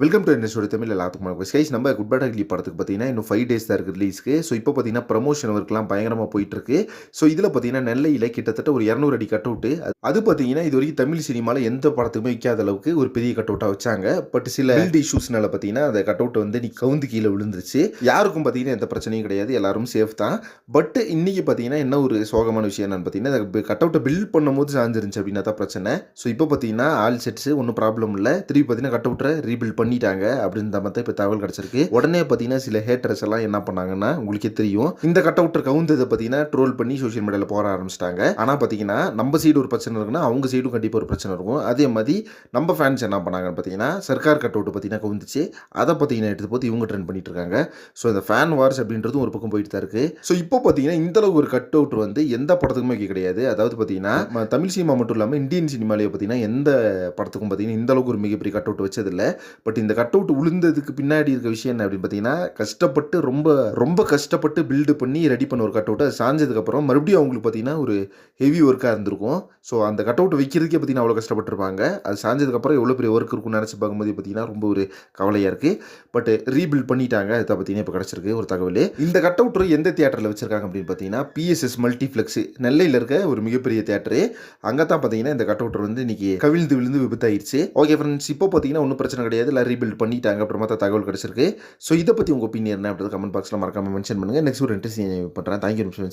Welcome to என்னோட தமிழ் எல்லாத்துக்கும் வணக்கம் கைஸ். நம்ம குட் பேட் அக்லி படத்துக்கு பார்த்தீங்கன்னா இன்னும் 5 டேஸ் தான் இருக்குது ரிலீஸ்க்கு. ஸோ இப்போ பார்த்தீங்கன்னா ப்ரமோஷன் ஒர்க்லாம் பயங்கரமாக போயிட்டுருக்கு. ஸோ இதில் பார்த்தீங்கன்னா நெல்லையில் கிட்டத்தட்ட ஒரு 200 அடி கட் அவுட்டு. அது பார்த்தீங்கன்னா இது வரைக்கும் தமிழ் சினிமாவில் எந்த படத்துக்குமே வைக்காத அளவுக்கு ஒரு பெரிய கட் அவுட்டாக வச்சாங்க. பட் சில பில்ட் இஷ்யூஸ்னால பார்த்தீங்கன்னா அந்த கட் அவுட் வந்து நீ கவுந்து கீழே விழுந்துருச்சு. யாருக்கும் பார்த்தீங்கன்னா எந்த பிரச்சனையும் கிடையாது, எல்லாரும் சேஃப் தான். பட் இன்னைக்கு பார்த்தீங்கன்னா என்ன ஒரு சோகமான விஷயம் என்னன்னு பார்த்தீங்கன்னா கட் அவுட்டை பில்ட் பண்ணும்போது சாஞ்சிருந்துச்சு அப்படின்னா தான் பிரச்சனை. ஸோ இப்போ பார்த்தீங்கன்னா ஆல் செட்ஸ் ஒன்றும் ப்ராப்ளம் இல்லை, திருப்பி பார்த்தீங்கன்னா கட் அவுட்டை ரீபில்ட் பண்ணிட்டாங்க அப்படின்னு தான் இப்போ தகவல் கிடைச்சிருக்கு. உடனே பார்த்தீங்கன்னா சில ஹேட்டர்ஸ் எல்லாம் என்ன பண்ணாங்கன்னா உங்களுக்கே தெரியும், இந்த கட் அவுட்டர் கவுந்ததை பார்த்தீங்கன்னா ட்ரோல் பண்ணி சோஷியல் மீடியாவில் போட ஆரம்பிச்சிட்டாங்க. ஆனால் பார்த்தீங்கன்னா நம்ம சைடு ஒரு பிரச்சனை இருக்குன்னா அவங்க சைடும் கண்டிப்பாக ஒரு பிரச்சனை இருக்கும். அதே மாதிரி நம்ம ஃபேன்ஸ் என்ன பண்ணாங்கன்னு பார்த்தீங்கன்னா சர்க்கார் கட் அவுட் பார்த்தீங்கன்னா கவுந்துச்சு, அதை பார்த்தீங்கன்னா எடுத்து போட்டு இவங்க ட்ரெண்ட் பண்ணிட்டு இருக்காங்க. ஸோ இந்த ஃபேன் வார்ஸ் அப்படின்றதும் ஒரு பக்கம் போயிட்டு தான் இருக்கு. ஸோ இப்போ பார்த்தீங்கன்னா இந்த அளவுக்கு ஒரு கட் அவுட் வந்து எந்த படத்துக்குமே வைக்க கிடையாது. அதாவது பார்த்தீங்கன்னா தமிழ் சினிமா மட்டும் இல்லாமல் இந்தியன் சினிமாலேயே பார்த்தீங்கன்னா எந்த படத்துக்கும் பார்த்தீங்கன்னா இந்த அளவுக்கு ஒரு மிகப்பெரிய கட் அவுட் வச்சதில்லை. பட் இந்த கட் அவுட் விழுந்ததுக்கு பின்னாடி இருக்க விஷயம் என்ன அப்படின்னு பார்த்தீங்கன்னா கஷ்டப்பட்டு ரொம்ப கஷ்டப்பட்டு பில்டு பண்ணி ரெடி பண்ண ஒரு கட் அவுட். அது சாஞ்சதுக்கப்புறம் மறுபடியும் அவங்களுக்கு பார்த்தீங்கன்னா ஒரு ஹெவி ஒர்க்காக இருந்திருக்கும். ஸோ அந்த கட் அவுட் வைக்கிறதுக்கே பார்த்தீங்கன்னா அவ்வளோ கஷ்டப்பட்டுருப்பாங்க. அது சாஞ்சதுக்கப்புறம் எவ்வளோ பெரிய ஒர்க் இருக்கும்னு நினச்சி பார்க்கும்போது பார்த்தீங்கன்னா ரொம்ப ஒரு கவலையாக இருக்குது. பட் ரீபில்ட் பண்ணிட்டாங்க, அதை பார்த்தீங்கன்னா இப்போ கிடச்சிருக்கு ஒரு தகவல். இந்த கட் அவுட் எந்த தியேட்டரில் வச்சிருக்காங்க அப்படின்னு பார்த்தீங்கன்னா பிஎஸ்எஸ் மல்டிப்ளெக்ஸ் நெல்லையில் இருக்க ஒரு மிகப்பெரிய தியேட்டரு. அங்கே தான் பார்த்தீங்கன்னா இந்த கட் அவுட் வந்து இன்னைக்கு கவிழ்ந்து விழுந்து விபத்தாயிருச்சு. ஓகே ஃப்ரெண்ட்ஸ், இப்போ பார்த்தீங்கன்னா ஒன்றும் பிரச்சனை கிடையாது, எல்லாம் ரீபில்ட் பண்ணிட்டாங்க அப்புறமா தான் தகவல் கிடச்சிருக்கு. ஸோ இதை பற்றி உங்கள் ஒப்பீனியன் என்ன அப்படின்றது கமெண்ட் பாக்ஸில் மறக்காமல் மென்ஷன் பண்ணுங்கள். நெக்ஸ்ட் ஒரு இன்ட்ரெஸ்டிங் பண்ணுறேன். தேங்க்யூ.